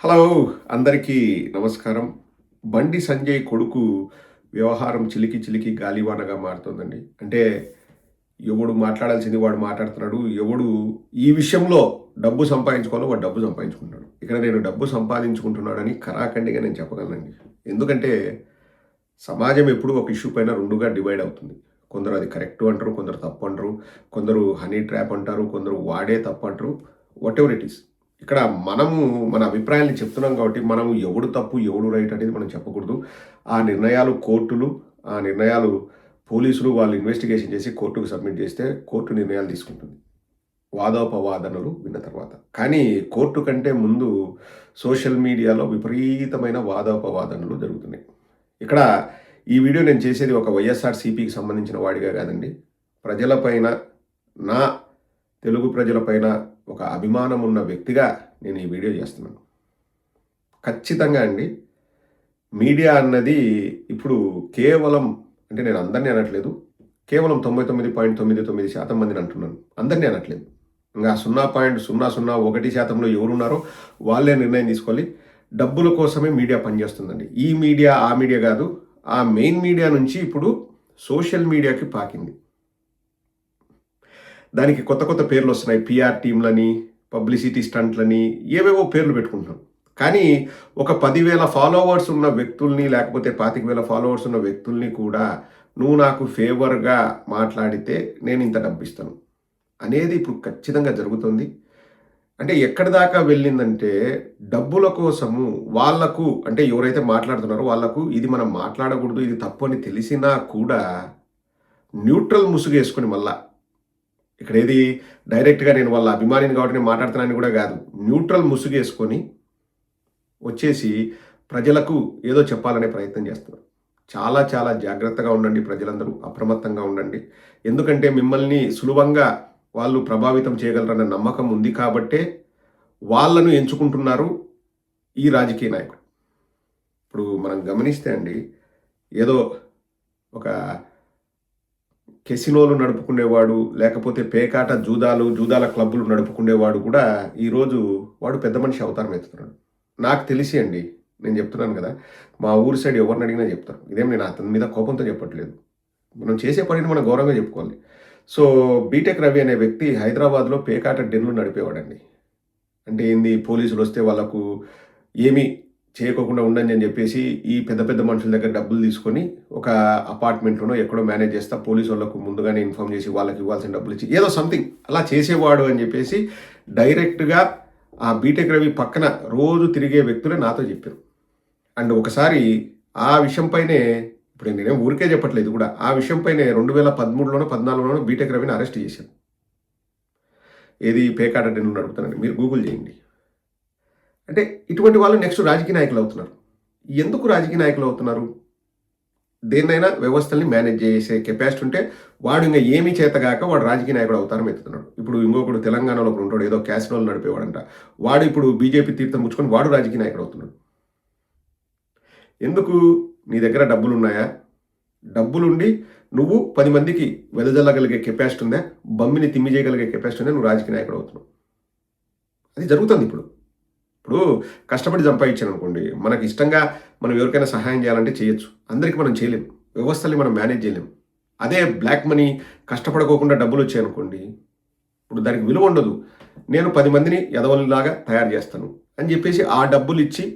Hello! అందరికీ నమస్కారం. బండి సంజయ్ కొడుకు వ్యవహారం చిలికి చిలికి గాలివానగా మారుతోందండి. అంటే ఎవడు మాట్లాడాల్సింది వాడు మాట్లాడుతున్నాడు. ఎవడు ఈ విషయంలో డబ్బు సంపాదించుకోవాలో వాడు డబ్బు సంపాదించుకుంటున్నాడు. ఇక్కడ నేను డబ్బు సంపాదించుకుంటున్నాడని ఖరాఖండిగా నేను చెప్పగలనండి. ఎందుకంటే సమాజం ఎప్పుడూ ఒక ఇష్యూ పైన 2గా డివైడ్ అవుతుంది. కొందరు అది కరెక్టు అంటారు, కొందరు తప్పు అంటారు, కొందరు హనీ ట్రాప్ అంటారు, కొందరు వాడే తప్పు అంటారు. Whatever it is. ఇక్కడ మనము మన అభిప్రాయాల్ని చెప్తున్నాం కాబట్టి మనము ఎవడు తప్పు, ఎవడు రైట్ అనేది మనం చెప్పకూడదు. ఆ నిర్ణయాలు కోర్టులు, ఆ నిర్ణయాలు పోలీసులు వాళ్ళు ఇన్వెస్టిగేషన్ చేసి కోర్టుకు సబ్మిట్ చేస్తే కోర్టు నిర్ణయాలు తీసుకుంటుంది. వాదోపవాదనలు విన్న తర్వాత. కానీ కోర్టు కంటే ముందు సోషల్ మీడియాలో విపరీతమైన వాదోపవాదనలు జరుగుతున్నాయి. ఇక్కడ ఈ వీడియో నేను చేసేది ఒక వైఎస్ఆర్‌సీపీకి సంబంధించిన వాడిగా కాదండి. ప్రజలపైన, నా తెలుగు ప్రజలపైన ఒక అభిమానం ఉన్న వ్యక్తిగా నేను ఈ వీడియో చేస్తున్నాను. ఖచ్చితంగా అండి. మీడియా అన్నది ఇప్పుడు కేవలం అంటే నేను అందరిని అనట్లేదు. కేవలం 99.99% మందిని అంటున్నాను. అందరిని అనట్లేదు. ఇంగా 0.001% ఎవరున్నారో వాళ్ళే నిర్ణయం తీసుకోవాలి. డబ్బుల కోసమే మీడియా పనిచేస్తుందండి. ఈ మీడియా, ఆ మీడియా కాదు. ఆ మెయిన్ మీడియా నుంచి ఇప్పుడు సోషల్ మీడియాకి పాకింది. దానికి కొత్త కొత్త పేర్లు వస్తున్నాయి. పీఆర్ టీమ్‌లని, పబ్లిసిటీ స్టంట్‌లని ఏవేవో పేర్లు పెట్టుకుంటున్నాం. కానీ ఒక 10,000 ఫాలోవర్స్ ఉన్న వ్యక్తుల్ని లేకపోతే 25,000 ఫాలోవర్స్ ఉన్న వ్యక్తుల్ని కూడా నువ్వు నాకు ఫేవర్‌గా మాట్లాడితే నేను ఇంత డబ్బిస్తాను అనేది ఇప్పుడు ఖచ్చితంగా జరుగుతుంది. అంటే ఎక్కడి దాకా వెళ్ళిందంటే డబ్బుల కోసము వాళ్ళకు అంటే ఎవరైతే మాట్లాడుతున్నారో వాళ్ళకు ఇది మనం మాట్లాడకూడదు, ఇది తప్పు అని తెలిసినా కూడా న్యూట్రల్ ముసుగేసుకొని మళ్ళా ఇక్కడేది డైరెక్ట్‌గా నేను వాళ్ళ అభిమానిని కాబట్టి నేను మాట్లాడుతున్నానని కూడా కాదు. న్యూట్రల్ ముసుగేసుకొని వచ్చేసి ప్రజలకు ఏదో చెప్పాలనే ప్రయత్నం చేస్తున్నారు. చాలా చాలా జాగ్రత్తగా ఉండండి ప్రజలందరూ. అప్రమత్తంగా ఉండండి. ఎందుకంటే మిమ్మల్ని సులభంగా వాళ్ళు ప్రభావితం చేయగలరన్న నమ్మకం ఉంది కాబట్టే వాళ్ళను ఎంచుకుంటున్నారు ఈ రాజకీయ నాయకులు. ఇప్పుడు మనం గమనిస్తే అండి ఏదో ఒక కెసినోలు నడుపుకునేవాడు, లేకపోతే పేకాట జూదాల క్లబ్బులు నడుపుకునేవాడు కూడా ఈరోజు వాడు పెద్ద మనిషి అవతారం ఎత్తుతున్నాడు. నాకు తెలిసి అండి, నేను చెప్తున్నాను కదా, మా ఊరి సైడ్ ఎవరిని అడిగినా చెప్తారు. ఇదేం నేను అతని మీద కోపంతో చెప్పట్లేదు. మనం చేసే పనిని మనం గౌరవంగా చెప్పుకోవాలి. సో, బీటెక్ రవి అనే వ్యక్తి హైదరాబాద్‌లో పేకాట డెన్‌లు నడిపేవాడండి. అంటే ఏంది పోలీసులు వస్తే వాళ్ళకు ఏమీ చేయకోకుండా ఉండండి అని చెప్పేసి ఈ పెద్ద పెద్ద మనుషుల దగ్గర డబ్బులు తీసుకొని ఒక అపార్ట్మెంట్‌లోనో ఎక్కడో మేనేజ్ చేస్తా పోలీసోళ్ళకు ముందుగానే ఇన్ఫార్మ్ చేసి వాళ్ళకి ఇవ్వాల్సిన డబ్బులు ఇచ్చి ఏదో సంథింగ్ అలా చేసేవాడు అని చెప్పేసి డైరెక్ట్‌గా ఆ బీటెక్ రవి పక్కన రోజు తిరిగే వ్యక్తులే నాతో చెప్పారు. అండ్ ఒకసారి ఆ విషయం పైనే ఇప్పుడు నేనేం ఊరికే చెప్పట్లేదు కూడా. ఆ విషయం పైనే 2013లోనో, 14లోనో బీటెక్ రవిని అరెస్ట్ చేశారు. ఏది పేకాట డెన్‌లు నడుపుతానండి. మీరు గూగుల్ చేయండి. అంటే ఇటువంటి వాళ్ళు నెక్స్ట్ రాజకీయ నాయకులు అవుతున్నారు. ఎందుకు రాజకీయ నాయకులు అవుతున్నారు? దేన్నైనా వ్యవస్థల్ని మేనేజ్ చేసే కెపాసిటీ ఉంటే వాడు ఇంక ఏమీ చేతగాక వాడు రాజకీయ నాయకుడు అవతారం ఎత్తుతున్నాడు. ఇప్పుడు ఇంకొకడు తెలంగాణలో ఒకడు ఉంటాడు. ఏదో క్యాసినోలు నడిపేవాడంట. వాడు ఇప్పుడు బీజేపీ తీర్థం పుచ్చుకొని వాడు రాజకీయ నాయకుడు అవుతున్నాడు. ఎందుకు? నీ దగ్గర డబ్బులున్నాయా? డబ్బులుండి నువ్వు 10 మందికి వెదజల్లగలిగే కెపాసిటీ ఉందా? బమ్మిని తిమ్మి చేయగలిగే కెపాసిటీ ఉందా? నువ్వు రాజకీయ నాయకుడు అవుతున్నావు. అది జరుగుతుంది ఇప్పుడు. ఇప్పుడు కష్టపడి సంపాదించాననుకోండి, మనకి ఇష్టంగా మనం ఎవరికైనా సహాయం చేయాలంటే చేయొచ్చు. అందరికీ మనం చేయలేము. వ్యవస్థల్ని మనం మేనేజ్ చేయలేము. అదే బ్లాక్ మనీ కష్టపడుకోకుండా డబ్బులొచ్చాయనుకోండి, ఇప్పుడు దానికి విలువ ఉండదు. నేను 10 మందిని ఎదవల్లాగా తయారు చేస్తాను అని చెప్పేసి ఆ డబ్బులిచ్చి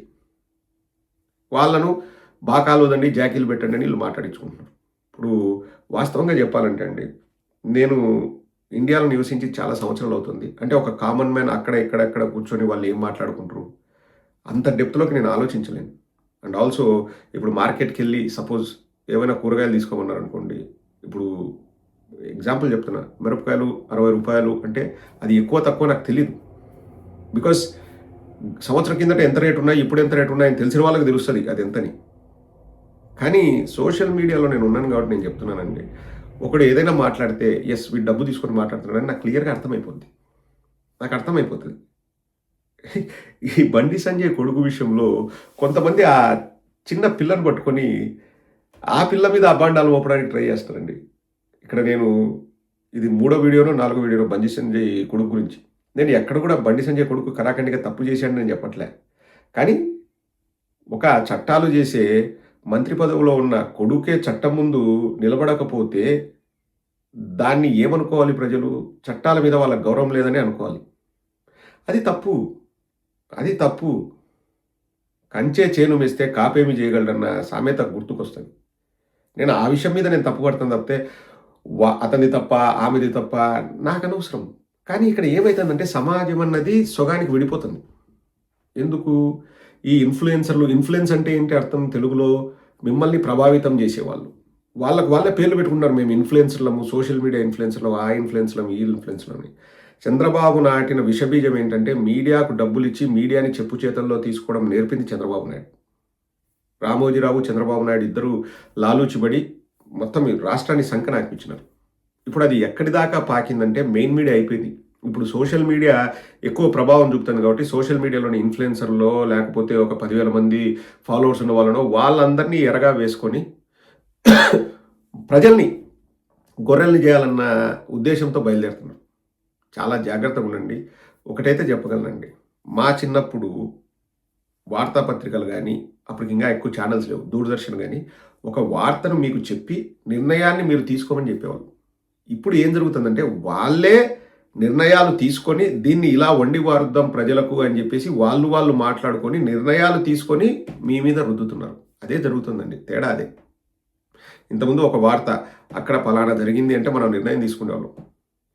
వాళ్ళను బాకాలోదండి, జాకీలు పెట్టండి అని వీళ్ళు మాట్లాడించుకుంటున్నారు. ఇప్పుడు వాస్తవంగా చెప్పాలంటే అండి, నేను ఇండియాలో నివసించి చాలా సంవత్సరాలు అవుతుంది. అంటే ఒక కామన్ మ్యాన్ అక్కడ, ఇక్కడ కూర్చొని వాళ్ళు ఏం మాట్లాడుకుంటారు, అంత డెప్త్‌లోకి నేను ఆలోచించలేను. అండ్ ఆల్సో ఇప్పుడు మార్కెట్‌కెళ్ళి సపోజ్ ఏవైనా కూరగాయలు తీసుకోమన్నారనుకోండి, ఇప్పుడు ఎగ్జాంపుల్ చెప్తున్నా. మిరపకాయలు రూ. 60 అంటే అది ఎక్కువ తక్కువ నాకు తెలీదు. బికాస్ సంవత్సరం కిందట ఎంత రేట్ ఉన్నాయి, ఇప్పుడు ఎంత రేట్ ఉన్నాయని తెలిసిన వాళ్ళకి తెలుస్తది అది ఎంతని. కానీ సోషల్ మీడియాలో నేను ఉన్నాను కాబట్టి నేను చెప్తున్నానండి. ఒకడు ఏదైనా మాట్లాడితే యెస్ వీడు డబ్బు తీసుకొని మాట్లాడుతున్నాడని నాకు క్లియర్‌గా అర్థమైపోద్ది. నాకు అర్థమైపోతది. ఈ బండి సంజయ్ కొడుకు విషయంలో కొంతమంది ఆ చిన్న పిల్లని పట్టుకొని ఆ పిల్ల మీద అబాండాలు మోపడానికి ట్రై చేస్తారండి. ఇక్కడ నేను ఇది మూడో వీడియోనో, నాలుగో వీడియోనో బండి సంజయ్ కొడుకు గురించి. నేను ఎక్కడ కూడా బండి సంజయ్ కొడుకు కరాఖండిగా తప్పు చేశాడని నేను చెప్పట్లే. కానీ ఒక చట్టాలు చేసే మంత్రి పదవిలో ఉన్న కొడుకే చట్టం ముందు నిలబడకపోతే దాన్ని ఏమనుకోవాలి ప్రజలు? చట్టాల మీద వాళ్ళకి గౌరవం లేదని అనుకోవాలి. అది తప్పు. అది తప్పు. కంచే చేను మేస్తే కాపేమి చేయగలడన్న సామెత గుర్తుకొస్తుంది. నేను ఆ విషయం మీద నేను తప్పు పడతాను తప్పితే అతనిది తప్ప, ఆమెది తప్ప నాకనవసరం. కానీ ఇక్కడ ఏమైతుందంటే సమాజం అన్నది సొగానికి విడిపోతుంది. ఎందుకు? ఈ ఇన్ఫ్లుయెన్స్ అంటే ఏంటి అర్థం తెలుగులో? మిమ్మల్ని ప్రభావితం చేసేవాళ్ళు. వాళ్ళకి వాళ్ళే పేర్లు పెట్టుకున్నారు. మేము ఇన్ఫ్లుయెన్సర్లము, సోషల్ మీడియా ఇన్ఫ్లుయెన్సర్లు, ఆ ఇన్ఫ్లుయెన్సర్లము, ఈ ఇన్ఫ్లుయెన్సర్లని. చంద్రబాబు నాటిన విషబీజం ఏంటంటే మీడియాకు డబ్బులిచ్చి మీడియాని చెప్పు చేతల్లో తీసుకోవడం నేర్పింది చంద్రబాబు నాయుడు. రామోజీరావు, చంద్రబాబు నాయుడు ఇద్దరు లాలూచిబడి మొత్తం రాష్ట్రాన్ని సంకనాకిపించినారు. ఇప్పుడు అది ఎక్కడి దాకా పాకిందంటే మెయిన్ మీడియా అయిపోయింది. ఇప్పుడు సోషల్ మీడియా ఎక్కువ ప్రభావం చూపుతుంది కాబట్టి సోషల్ మీడియాలోని ఇన్ఫ్లుయెన్సర్లో లేకపోతే ఒక 10,000 మంది ఫాలోవర్స్ ఉన్న వాళ్ళనో వాళ్ళందరినీ ఎరగా వేసుకొని ప్రజల్ని గొర్రెల్ని చేయాలన్న ఉద్దేశంతో బయలుదేరుతున్నారు. చాలా జాగ్రత్తగా ఉండండి. ఒకటైతే చెప్పగలనండి, మా చిన్నప్పుడు వార్తాపత్రికలు కానీ అప్పటికి ఇంకా ఎక్కువ ఛానల్స్ లేవు, దూరదర్శన్ కానీ ఒక వార్తను మీకు చెప్పి నిర్ణయాన్ని మీరు తీసుకోమని చెప్పేవాళ్ళు. ఇప్పుడు ఏం జరుగుతుందంటే వాళ్ళే నిర్ణయాలు తీసుకొని దీన్ని ఇలా వండి వారుద్దాం ప్రజలకు అని చెప్పేసి వాళ్ళు మాట్లాడుకొని నిర్ణయాలు తీసుకొని మీ మీద రుద్దుతున్నారు. అదే జరుగుతుందండి, తేడా అదే. ఇంతకుముందు ఒక వార్త అక్కడ పలానా జరిగింది అంటే మనం నిర్ణయం తీసుకునేవాళ్ళం.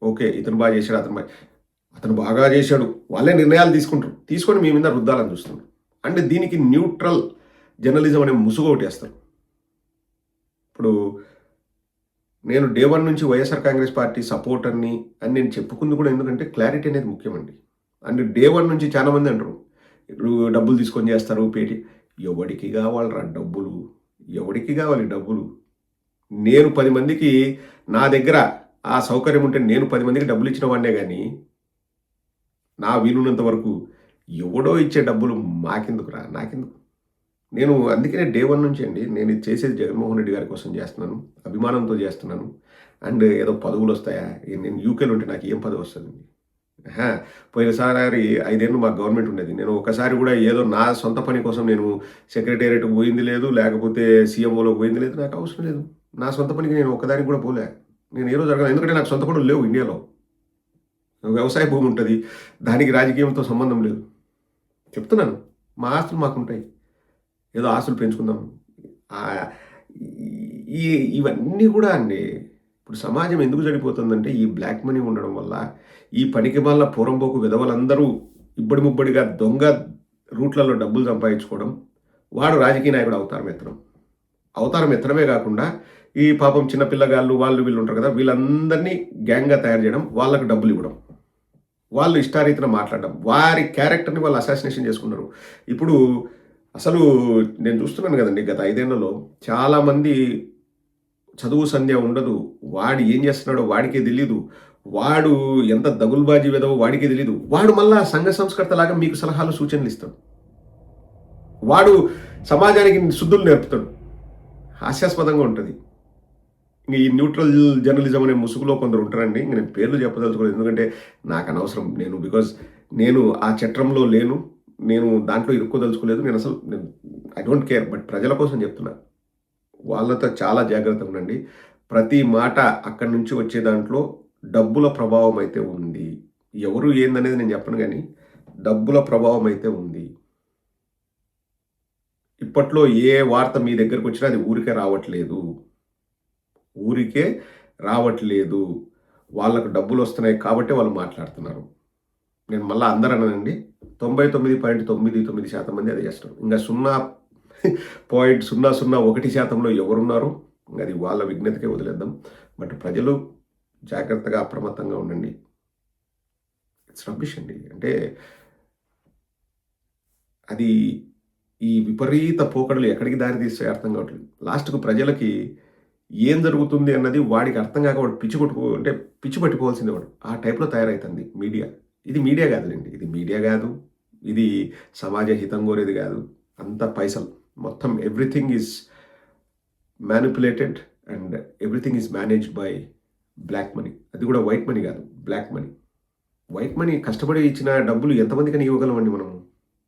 ఓకే, ఇతను బాగా చేశాడు, అతను బాగా చేశాడు, వాళ్ళే నిర్ణయాలు తీసుకొని మీ మీద రుద్దాలని చూస్తున్నారు. అంటే దీనికి న్యూట్రల్ జర్నలిజం అనే ముసుగు ఒకటేస్తారు. ఇప్పుడు నేను డే 1 నుంచి వైఎస్ఆర్ కాంగ్రెస్ పార్టీ సపోర్టర్ని అని నేను చెప్పుకుంది కూడా ఎందుకంటే క్లారిటీ అనేది ముఖ్యమండి. అండ్ డే 1 నుంచి చాలామంది అంటారు డబ్బులు తీసుకొని చేస్తారు పేటీ. ఎవడికి కావాలరా డబ్బులు? ఎవడికి కావాలి డబ్బులు? నేను 10 మందికి నా దగ్గర ఆ సౌకర్యం ఉంటే నేను 10 మందికి డబ్బులు ఇచ్చిన వాడినే కానీ నా వీలున్నంత వరకు ఎవడో ఇచ్చే డబ్బులు మాకెందుకురా, నాకెందుకు? నేను అందుకనే డే 1 నుంచి అండి నేను ఇది చేసేది జగన్మోహన్ రెడ్డి గారి కోసం చేస్తున్నాను, అభిమానంతో చేస్తున్నాను. అండ్ ఏదో పదవులు వస్తాయా? నేను యూకేలో ఉంటే నాకు ఏం పదవి వస్తుందండి? పోయినసారి 5 ఏళ్ళు మాకు గవర్నమెంట్ ఉండేది. నేను ఒకసారి కూడా ఏదో నా సొంత పని కోసం నేను సెక్రటేరియట్కి పోయింది లేదు, లేకపోతే సీఎంఓలోకి పోయింది లేదు. నాకు అవసరం లేదు. నా సొంత పనికి నేను ఒక్కదానికి కూడా పోలే. నేను ఏదో జరగదు, ఎందుకంటే నాకు సొంత పనులు లేవు ఇండియాలో. వ్యవసాయ భూమి ఉంటుంది, దానికి రాజకీయంతో సంబంధం లేదు. చెప్తున్నాను, మా ఆస్తులు మాకుంటాయి, ఏదో ఆస్తులు పెంచుకుందాం. ఇవన్నీ కూడా అండి ఇప్పుడు సమాజం ఎందుకు చెడిపోతుందంటే ఈ బ్లాక్ మనీ ఉండడం వల్ల, ఈ పనికి వల్ల పూరంబోకు విధవలందరూ ఇబ్బడి ముబ్బడిగా దొంగ రూట్లలో డబ్బులు సంపాదించుకోవడం, వాడు రాజకీయ నాయకుడు అవతారం ఎత్తడమే కాకుండా ఈ పాపం చిన్నపిల్లగాళ్ళు వీళ్ళు ఉంటారు కదా, వీళ్ళందరినీ గ్యాంగ్గా తయారు చేయడం, వాళ్ళకు డబ్బులు ఇవ్వడం, వాళ్ళు ఇష్టారీతిన మాట్లాడడం, వారి క్యారెక్టర్ని వాళ్ళు అసాసినేషన్ చేసుకున్నారు. ఇప్పుడు అసలు నేను చూస్తున్నాను కదండి, గత 5 ఏళ్లలో చాలామంది చదువు సంధ్య ఉండదు, వాడు ఏం చేస్తున్నాడో వాడికే తెలీదు, వాడు ఎంత దగులుబాజీ విధవో వాడికే తెలీదు, వాడు మళ్ళా సంఘ సంస్కర్తలాగా మీకు సలహాలు సూచనలు ఇస్తాడు, వాడు సమాజానికి శుద్ధులు నేర్పుతాడు. హాస్యాస్పదంగా ఉంటుంది. ఇంక ఈ న్యూట్రల్ జర్నలిజం అనే ముసుగులో కొందరు ఉంటారండి. ఇంక నేను పేర్లు చెప్పదలుచుకోలేదు, ఎందుకంటే నాకు అనవసరం. నేను ఆ చట్రంలో లేను, నేను దాంట్లో ఇరుక్కోదలుచుకోలేదు. నేను ఐ డోంట్ కేర్. బట్ ప్రజల కోసం చెప్తున్నా, వాళ్ళతో చాలా జాగ్రత్తగా ఉండండి. ప్రతి మాట అక్కడి నుంచి వచ్చే దాంట్లో డబ్బుల ప్రభావం అయితే ఉంది. ఎవరు ఏందనేది నేను చెప్పను, కానీ డబ్బుల ప్రభావం అయితే ఉంది. ఇప్పట్లో ఏ వార్త మీ దగ్గరకు వచ్చినా అది ఊరికే రావట్లేదు. వాళ్ళకు డబ్బులు వస్తున్నాయి కాబట్టి వాళ్ళు మాట్లాడుతున్నారు. నేను మళ్ళీ అందరూ అన్నానండి, 99.99% మంది అది చేస్తారు. ఇంకా 0.001% ఎవరున్నారో అది వాళ్ళ విజ్ఞతకే వదిలేద్దాం. బట్ ప్రజలు జాగ్రత్తగా అప్రమత్తంగా ఉండండి. ఇట్స్ రబ్బిష్ అండి. అంటే అది ఈ విపరీత పోకడలు ఎక్కడికి దారి తీస్తాయో అర్థం కావట్లేదు. లాస్ట్కు ప్రజలకి ఏం జరుగుతుంది అన్నది వాడికి అర్థం కాక వాడు పిచ్చి పట్టుకోవాల్సిందే వాడు. ఆ టైప్లో తయారవుతుంది మీడియా. ఇది మీడియా కాదులేండి, ఇది మీడియా కాదు, ఇది సమాజ హితం కోరేది కాదు. అంత పైసలు మొత్తం everything is manipulated and everything is managed by black money. అది కూడా వైట్ మనీ కాదు, బ్లాక్ మనీ. వైట్ మనీ కష్టపడి ఇచ్చిన డబ్బులు ఎంతమందికని ఇవ్వగలమండి మనము?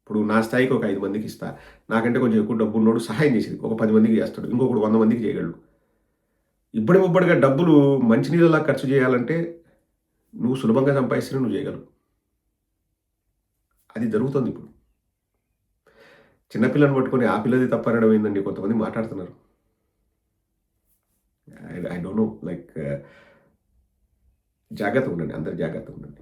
ఇప్పుడు నా స్థాయికి ఒక 5 మందికి ఇస్తా. నాకంటే కొంచెం ఎక్కువ డబ్బున్నోడు సహాయం చేసేది. ఒక 10 మందికి చేస్తాడు. ఇంకొకడు 100 మందికి చేయగలడు. ఇబ్బడి ముబ్బడిగా డబ్బులు మంచినీళ్ళలా ఖర్చు చేయాలంటే నువ్వు సులభంగా సంపాదిస్తేనే నువ్వు చేయగలవు. అది జరుగుతోందిప్పుడు. చిన్న పిల్లని పట్టుకొని ఆ పిల్లది తప్పనడం ఏందండి కొంతమంది మాట్లాడుతున్నారు. ఐ డోంట్ నో లైక్ జాగ్రత్తగుండండి. అందరూ జాగ్రత్తగుండండి.